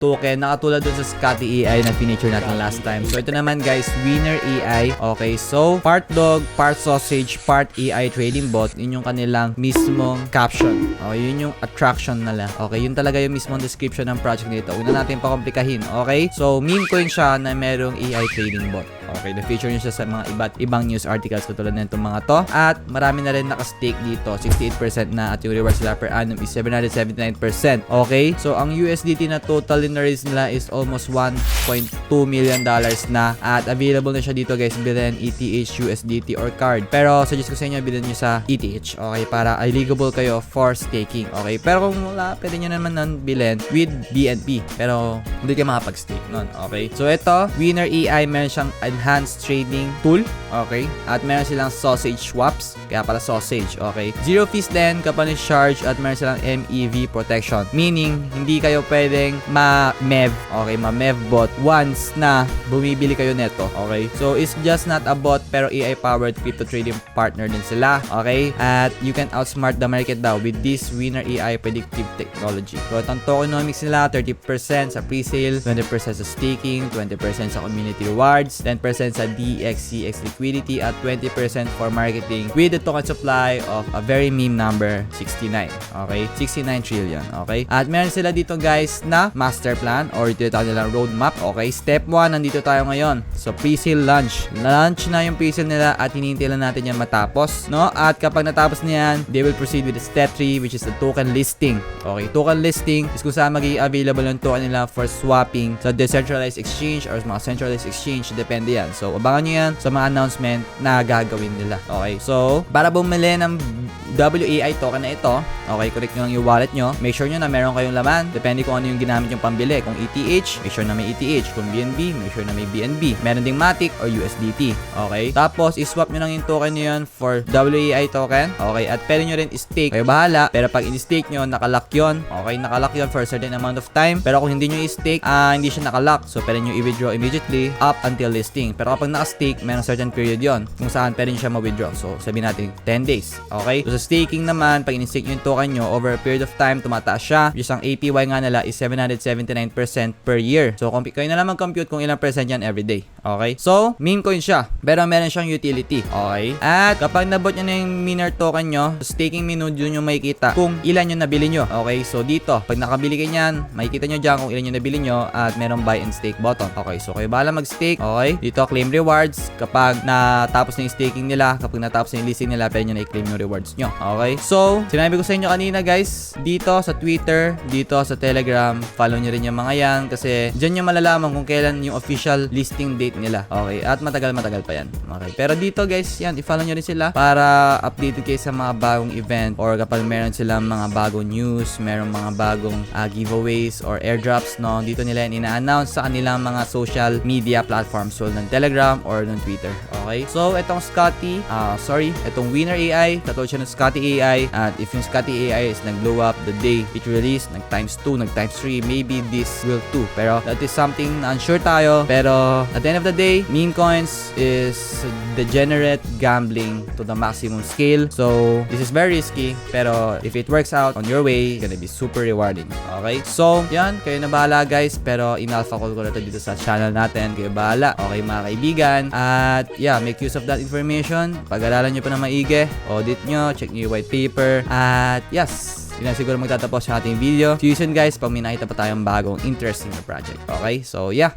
token na katulad dun sa Scotty AI na feature natin last time. So ito naman guys, Winner AI. Okay, so part dog, part sausage, part AI trading bot. Yun yung kanilang mismong caption. Okay, yun yung attraction nila. Okay, yun talaga yung mismong description ng project nito. Una natin pakomplikahin. Okay, so meme coin siya na merong AI trading bot. Okay, the-feature nyo siya sa mga iba't ibang news articles katulad na itong mga to. At marami na rin nakastake dito. 68% na at yung rewards nila per annum is 779%. Okay, so ang USDT na total na raise nila is almost $1.2 million na. At available na siya dito guys, bilhin ETH, USDT, or card. Pero suggest ko sa inyo, bilhin nyo sa ETH. Okay, para eligible kayo for staking. Okay, pero kung wala, pwede nyo naman nun bilhin with BNB. Pero hindi kayo makapag-stake nun. Okay, so ito, Winner AI, meron siyang enhanced trading tool. Okay, at meron silang sausage swaps. Kaya pala sausage. Okay, zero fees din kapag charge at meron silang MEV protection. Meaning, hindi kayo pwedeng ma-MEV. Okay, ma-MEV bot once na bumibili kayo neto. Okay, so it's just not a bot pero AI-powered crypto trading partner din sila. Okay, at you can outsmart the market daw with this Winner AI predictive technology. So itong tokenomics nila, 30% sa pre-sale, 20% sa staking, 20% sa community rewards, 10% sa DXCX liquidity, at 20% for marketing with the token supply of a very meme number, 69. Okay, 69 trillion. Okay, at meron sila dito guys na master plan or ito yung nilang roadmap. Okay, step 1, nandito tayo ngayon. So pre-sale launch. Launch na yung pre-sale nila at hinihintay lang natin yan matapos, no? At kapag natapos na yan, they will proceed with the step 3, which is the token listing. Okay, token listing is kung saan magiging available yung token nila for swapping sa decentralized exchange or mga centralized exchange. Depende yan. So abangan nyo yan sa mga announcement na gagawin nila. Okay, so para bumili ng WAI token na ito, okay, connect nyo lang yung wallet nyo. Make sure nyo na meron kayong laman. Depende kung ano yung ginamit yung pambili. Kung ETH, make sure na may ETH. Kung BNB, make sure na may BNB. Meron ding Matic or USDT. Okay, tapos iswap nyo lang yung token nyo yun for WAI token. Okay, at pwede nyo rin i-stake. Kayo bahala. Pero pag in-stake nyo, nakalock yun. Okay, nakalock yun for a certain amount of time. Pero kung hindi nyo i-stake, hindi siya nakalock. So pwede nyo i-withdraw immediately up until listing. Pero kapag naka-stake, merong certain period yon kung saan pwede nyo siya ma-withdraw. So sabihin natin 10 days. Okay, so sa staking naman, pag in-stake nyo yung token nyo, over a period of time, tumataas siya. Yung isang APY nga nila is 779% per year. So kayo na lang mag-compute kung ilang percent yan everyday. Okay, so meme coin siya, pero meron siyang utility. Okay, at kapag nabot nyo na yung miner token nyo, staking menu, dun nyo makikita kung ilan yung nabili nyo. Okay, so dito, pag nakabili kayo nyan, makikita nyo dyan kung ilan yung nabili nyo at merong buy and stake button. Okay, so kayo bahala mag-stake. Okay, dito claim rewards. Kapag natapos na yung staking nila, kapag natapos na yung listing nila, pwede nyo na i-claim yung rewards nyo. Okay, so sinabi ko sa inyo kanina guys, dito sa Twitter, dito sa Telegram, follow nyo rin yung mga yan kasi dyan nyo malalaman kung kailan yung official listing date nila. Okay, at matagal pa yan. Okay, pero dito guys, yan, i-follow nyo rin sila para updated kayo sa mga bagong event or kapag meron silang mga bagong news, meron mga bagong giveaways or airdrops, no, dito nila yan ina-announce sa kanilang mga social media platforms, so ng Telegram or ng Twitter. Okay, so itong itong Winner AI, katulad siya ng Scotty AI, at if yung Scotty AI is nag-blow up the day it released, nag-times 2, nag-times 3, maybe this will too. Pero that is something na unsure tayo. Pero at the end of the day, meme coins is degenerate gambling to the maximum scale. So this is very risky, pero if it works out on your way, it's gonna be super rewarding. Okay, so yan, kayo na bahala guys, pero in-alpha call ko na to dito sa channel natin. Kayo bahala. Okay mga kaibigan, at yeah, make use of that information. Pag-aralan nyo pa na maigi, audit nyo, check nyo yung white paper, at yes, yun na siguro magtatapos sa ating video. See you soon guys pag may nakita pa tayong bagong interesting na project. Okay, so yeah,